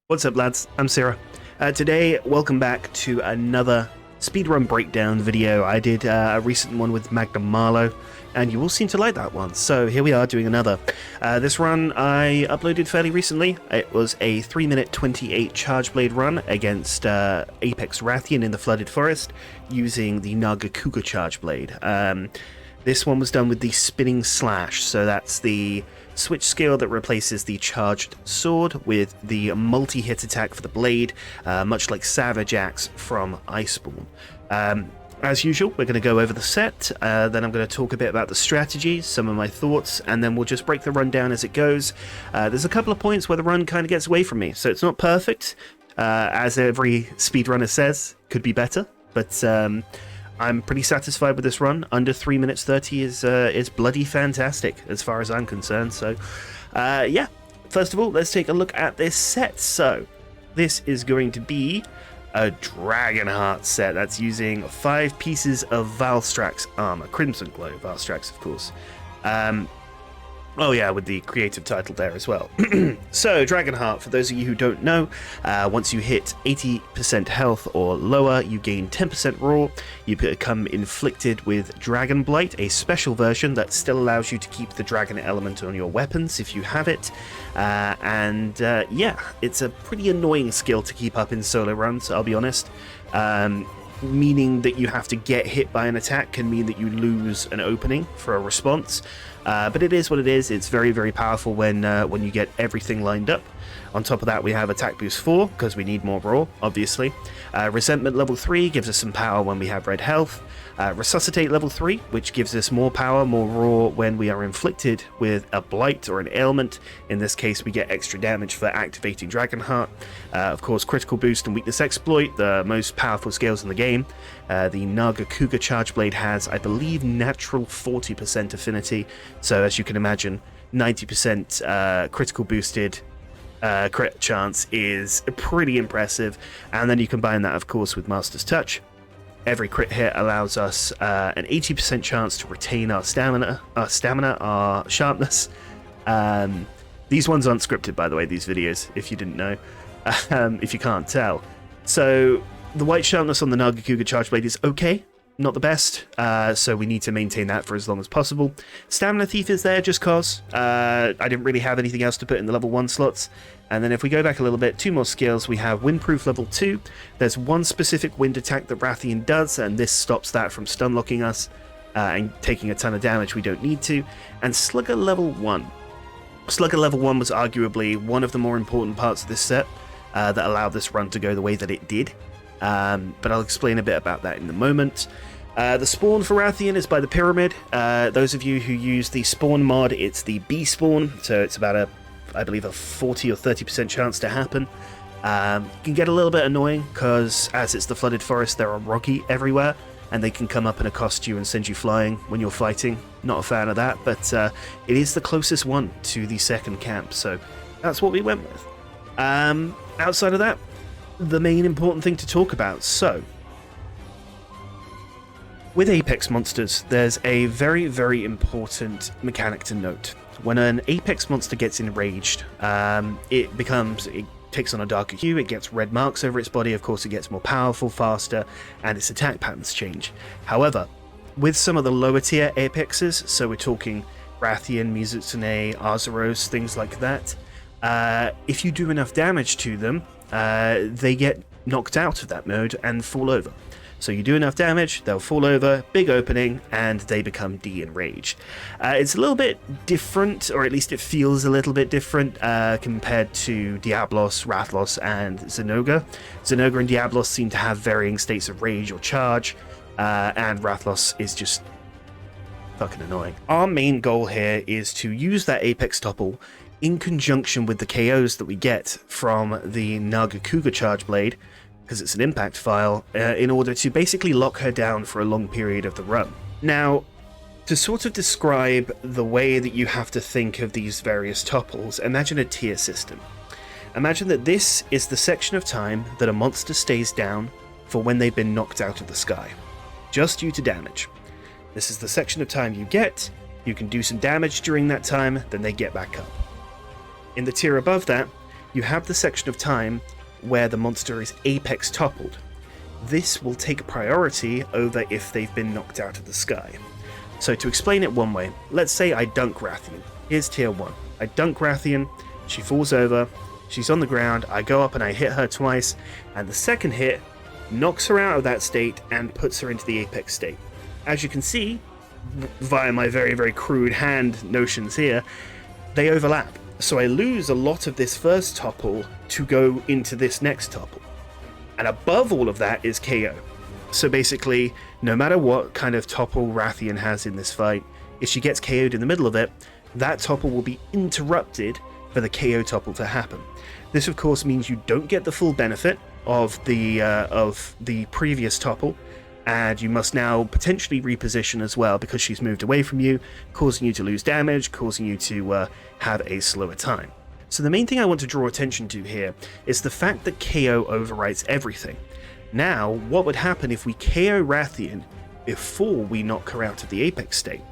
What's up, lads? I'm Sarah. Today, welcome back to another speedrun breakdown video. I did a recent one with Magnum Marlowe, and you all seem to like that one, so here we are doing another. This run I uploaded fairly recently. It was a 3-minute 28 charge blade run against Apex Rathian in the Flooded Forest using the Nagakuga charge blade. This one was done with the spinning slash, so that's the switch skill that replaces the charged sword with the multi-hit attack for the blade, much like Savage Axe from Iceborne. As usual, we're going to go over the set, then I'm going to talk a bit about the strategy, some of my thoughts, and then we'll just break the run down as it goes. There's a couple of points where the run kind of gets away from me, so it's not perfect, as every speedrunner says, could be better, but I'm pretty satisfied with this run. Under 3 minutes 30 is bloody fantastic as far as I'm concerned. So, yeah. First of all, let's take a look at this set. So, this is going to be a Dragonheart set. That's using 5 pieces of Valstrax armor. Crimson Glow Valstrax, of course. Oh yeah, with the creative title there as well. So, Dragonheart, for those of you who don't know, once you hit 80% health or lower, you gain 10% raw. You become inflicted with Dragon Blight, a special version that still allows you to keep the dragon element on your weapons if you have it. Yeah, it's a pretty annoying skill to keep up in solo runs, I'll be honest. Meaning that you have to get hit by an attack can mean that you lose an opening for a response. But it is what it is. It's very, very powerful when you get everything lined up. On top of that, we have Attack Boost 4, because we need more raw, obviously. Resentment level 3 gives us some power when we have red health. Resuscitate level 3, which gives us more power, more raw when we are inflicted with a blight or an ailment. In this case, we get extra damage for activating Dragonheart. Of course, Critical Boost and Weakness Exploit, the most powerful skills in the game. The Nagakuga Charge Blade has, I believe, natural 40% affinity. So as you can imagine, 90% critical boosted crit chance is pretty impressive. And then you combine that, of course, with Master's Touch. Every crit hit allows us an 80% chance to retain our stamina, our sharpness. These ones aren't scripted, by the way, these videos, if you didn't know, if you can't tell. So the white sharpness on the Nagakuga Charge Blade is okay, not the best, so we need to maintain that for as long as possible. Stamina Thief is there just cause. I didn't really have anything else to put in the level 1 slots. And then if we go back a little bit, 2 more skills. We have Windproof level 2. There's one specific wind attack that Rathian does, and this stops that from stun locking us and taking a ton of damage we don't need to. And Slugger level 1. Slugger level 1 was arguably one of the more important parts of this set that allowed this run to go the way that it did. But I'll explain a bit about that in a moment. The spawn for Rathian is by the pyramid. Those of you who use the spawn mod, it's the B spawn, so it's about I believe a 40 or 30% chance to happen. It can get a little bit annoying because as it's the Flooded Forest, there are Rocky everywhere, and they can come up and accost you and send you flying when you're fighting. Not a fan of that, but it is the closest one to the second camp, so that's what we went with. Outside of that, the main important thing to talk about. So, with Apex monsters, there's a very, very important mechanic to note. When an Apex monster gets enraged, it takes on a darker hue, it gets red marks over its body, of course it gets more powerful, faster, and its attack patterns change. However, with some of the lower tier Apexes, so we're talking Rathian, Mizutsune, Arzuros, things like that, if you do enough damage to them, they get knocked out of that mode and fall over. So you do enough damage, they'll fall over, big opening, and they become de-enraged. It's a little bit different, or at least it feels a little bit different compared to Diablos, Rathalos, and Zinogre. Zinogre and Diablos seem to have varying states of rage or charge, and Rathalos is just fucking annoying. Our main goal here is to use that Apex Topple in conjunction with the KOs that we get from the Nagakuga Charge Blade, because it's an impact file, in order to basically lock her down for a long period of the run. Now, to sort of describe the way that you have to think of these various topples, imagine a tier system. Imagine that this is the section of time that a monster stays down for when they've been knocked out of the sky, just due to damage. This is the section of time you get, you can do some damage during that time, then they get back up. In the tier above that, you have the section of time where the monster is Apex Toppled. This will take priority over if they've been knocked out of the sky. So to explain it one way, let's say I dunk Rathian. Here's tier 1. I dunk Rathian, she falls over, she's on the ground, I go up and I hit her twice, and the second hit knocks her out of that state and puts her into the Apex state. As you can see, via my very, very crude hand notions here, they overlap. So I lose a lot of this first topple to go into this next topple. And above all of that is KO. So basically, no matter what kind of topple Rathian has in this fight, if she gets KO'd in the middle of it, that topple will be interrupted for the KO topple to happen. This of course means you don't get the full benefit of the previous topple, and you must now potentially reposition as well because she's moved away from you, causing you to lose damage, causing you to have a slower time. So the main thing I want to draw attention to here is the fact that KO overwrites everything. Now, what would happen if we KO Rathian before we knock her out of the Apex state?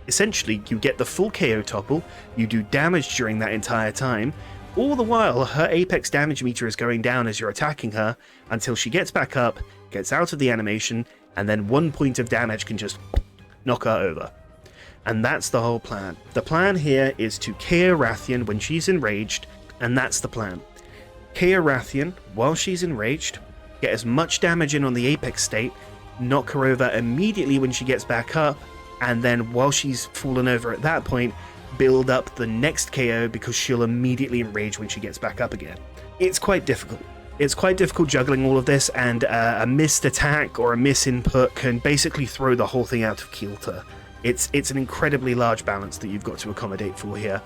Essentially, you get the full KO topple, you do damage during that entire time, all the while her Apex damage meter is going down as you're attacking her until she gets back up, gets out of the animation, and then 1 point of damage can just knock her over. And that's the whole plan. The plan here is to KO Rathian when she's enraged, and that's the plan. KO Rathian while she's enraged, get as much damage in on the Apex state, knock her over immediately when she gets back up, and then while she's fallen over at that point, build up the next KO because she'll immediately enrage when she gets back up again. It's quite difficult. It's quite difficult juggling all of this, and a missed attack or a misinput can basically throw the whole thing out of kilter. It's an incredibly large balance that you've got to accommodate for here.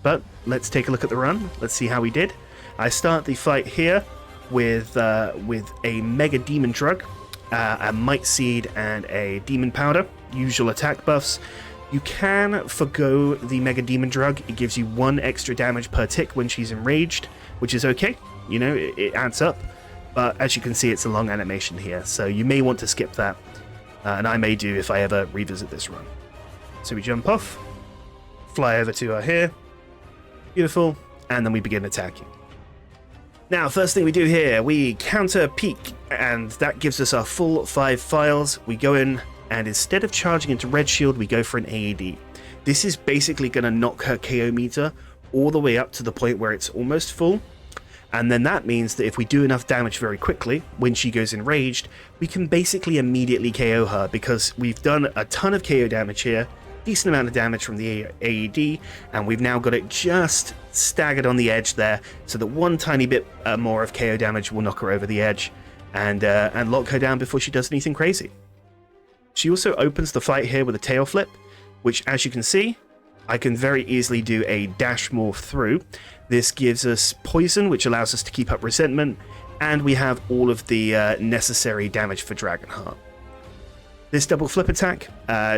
But let's take a look at the run. Let's see how we did. I start the fight here with a Mega Demon Drug, a Might Seed, and a Demon Powder. Usual attack buffs. You can forgo the Mega Demon Drug. It gives you 1 extra damage per tick when she's enraged, which is okay. You know, it adds up. But as you can see, it's a long animation here, so you may want to skip that. And I may do if I ever revisit this run. So we jump off, fly over to her here. Beautiful. And then we begin attacking. Now, first thing we do here, we counter peek, and that gives us our full 5 files. We go in, and instead of charging into Red Shield, we go for an AED. This is basically going to knock her KO meter all the way up to the point where it's almost full. And then that means that if we do enough damage very quickly, when she goes enraged, we can basically immediately KO her because we've done a ton of KO damage here, decent amount of damage from the AED, and we've now got it just staggered on the edge there, so that 1 tiny bit more of KO damage will knock her over the edge and lock her down before she does anything crazy. She also opens the fight here with a tail flip, which, as you can see, I can very easily do a dash morph through. This gives us poison, which allows us to keep up resentment, and we have all of the necessary damage for Dragonheart. This double flip attack,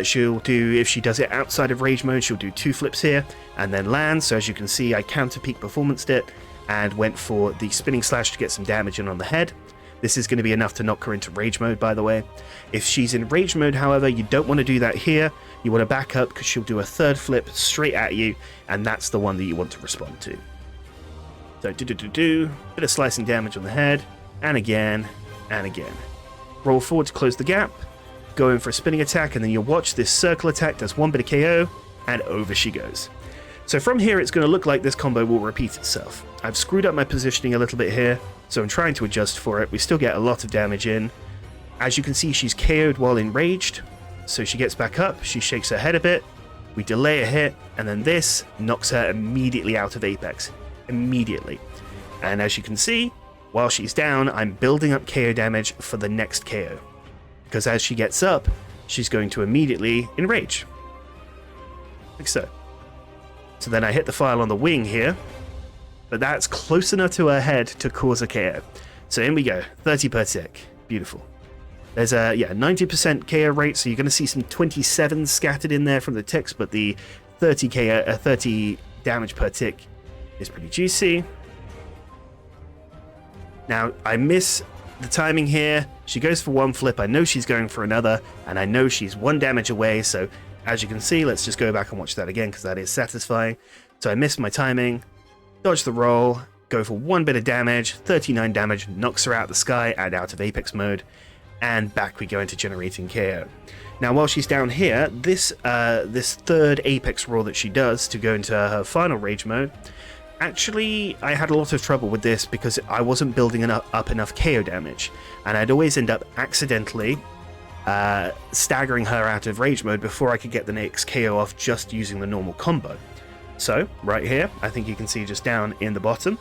she'll do, if she does it outside of rage mode, she'll do 2 flips here, and then land. So as you can see, I counter peak performanced it, and went for the spinning slash to get some damage in on the head. This is going to be enough to knock her into rage mode, by the way. If she's in rage mode, however, you don't want to do that here. You want to back up because she'll do a 3rd flip straight at you, and that's the one that you want to respond to. So bit of slicing damage on the head, and again, and again. Roll forward to close the gap, go in for a spinning attack, and then you'll watch this circle attack does 1 bit of KO, and over she goes. So from here, it's going to look like this combo will repeat itself. I've screwed up my positioning a little bit here, so I'm trying to adjust for it. We still get a lot of damage in. As you can see, she's KO'd while enraged, so she gets back up, she shakes her head a bit, we delay a hit, and then this knocks her immediately out of Apex. Immediately. And as you can see, while she's down, I'm building up KO damage for the next KO. Because as she gets up, she's going to immediately enrage. Like so. So then I hit the file on the wing here, but that's close enough to her head to cause a KO. So in we go, 30 per tick. Beautiful. There's a 90% KO rate, so you're going to see some 27 scattered in there from the ticks, but the 30 damage per tick is pretty juicy. Now, I miss the timing here. She goes for 1 flip. I know she's going for another, and I know she's 1 damage away, so as you can see, let's just go back and watch that again because that is satisfying. So I missed my timing, dodge the roll, go for one bit of damage, 39 damage, knocks her out of the sky and out of Apex mode, and back we go into generating KO. Now, while she's down here, this third Apex roar that she does to go into her final rage mode, actually, I had a lot of trouble with this because I wasn't building up enough KO damage, and I'd always end up accidentally staggering her out of rage mode before I could get the next KO off just using the normal combo. So, right here, I think you can see just down in the bottom,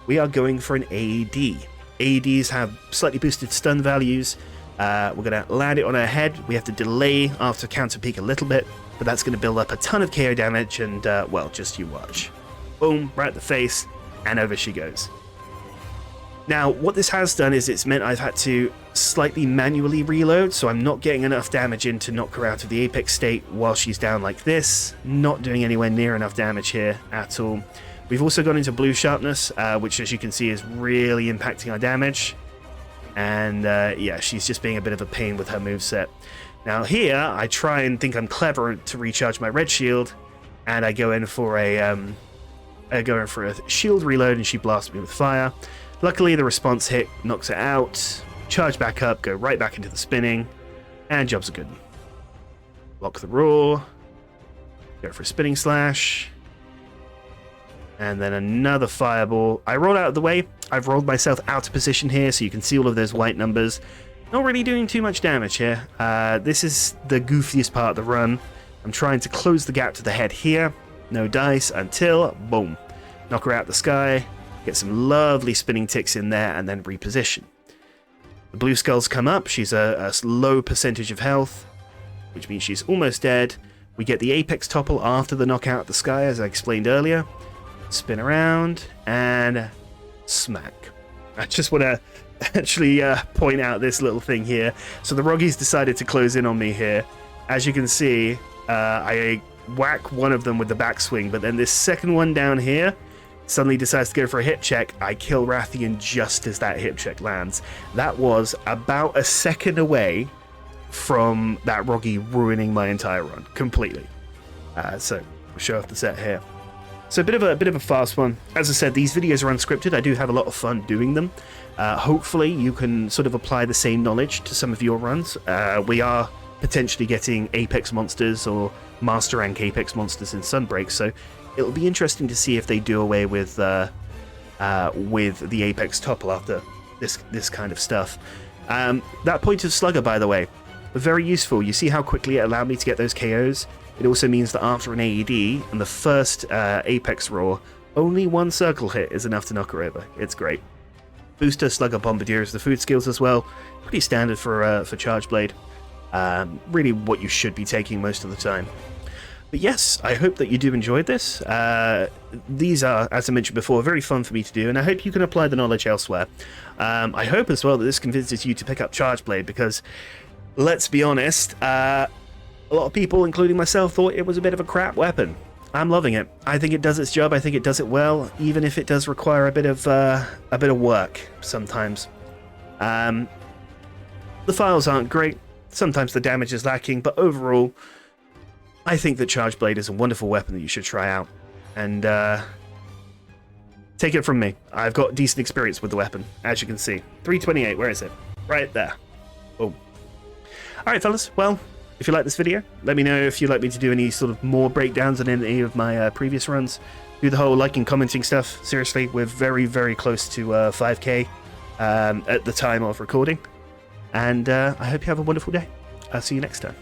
we are going for an AED. AEDs have slightly boosted stun values. We're going to land it on her head. We have to delay after counter peak a little bit, but that's going to build up a ton of KO damage, and, well, just you watch. Boom, right at the face, and over she goes. Now, what this has done is it's meant I've had to slightly manually reload, so I'm not getting enough damage in to knock her out of the Apex state while she's down like this. Not doing anywhere near enough damage here at all. We've also gone into blue sharpness, which, as you can see, is really impacting our damage. And, yeah, she's just being a bit of a pain with her moveset. Now here, I try and think I'm clever to recharge my red shield, and I go in for a shield reload, and she blasts me with fire. Luckily, the response hit knocks it out. Charge back up, go right back into the spinning, and jobs are good. Block the roar. Go for a spinning slash. And then another fireball. I roll out of the way. I've rolled myself out of position here, so you can see all of those white numbers. Not really doing too much damage here. This is the goofiest part of the run. I'm trying to close the gap to the head here. No dice until, boom. Knock her out the sky. Get some lovely spinning ticks in there, and then reposition. The blue skulls come up. She's a low percentage of health, which means she's almost dead. We get the Apex Topple after the knockout of the sky, as I explained earlier. Spin around, and smack. I just want to actually point out this little thing here. So the Roggies decided to close in on me here. As you can see, I whack one of them with the backswing, but then this second one down here suddenly decides to go for a hip check. I kill Rathian just as that hip check lands. That was about a second away from that Roggy ruining my entire run completely. So we'll show off the set here. So a bit of a fast one. As I said, these videos are unscripted. I do have a lot of fun doing them. Hopefully you can sort of apply the same knowledge to some of your runs. We are potentially getting Apex monsters or Master Rank Apex monsters in Sunbreak, so it'll be interesting to see if they do away with the Apex Topple after this kind of stuff. That point of Slugger, by the way, very useful. You see how quickly it allowed me to get those KOs? It also means that after an AED and the first Apex Roar, only one circle hit is enough to knock her over. It's great. Booster, Slugger, Bombardier is the food skills as well. Pretty standard for Charge Blade. Really what you should be taking most of the time. But yes, I hope that you do enjoy this. These are, as I mentioned before, very fun for me to do, and I hope you can apply the knowledge elsewhere. I hope as well that this convinces you to pick up Charge Blade, because, let's be honest, a lot of people, including myself, thought it was a bit of a crap weapon. I'm loving it. I think it does its job. I think it does it well, even if it does require a bit of work sometimes. The files aren't great. Sometimes the damage is lacking, but overall, I think that Charge Blade is a wonderful weapon that you should try out. And take it from me, I've got decent experience with the weapon, as you can see. 328, where is it? Right there. Boom. Alright, fellas, well, if you like this video, let me know if you'd like me to do any sort of more breakdowns on any of my previous runs. Do the whole liking, commenting stuff. Seriously, we're very, very close to 5k at the time of recording. And I hope you have a wonderful day. I'll see you next time.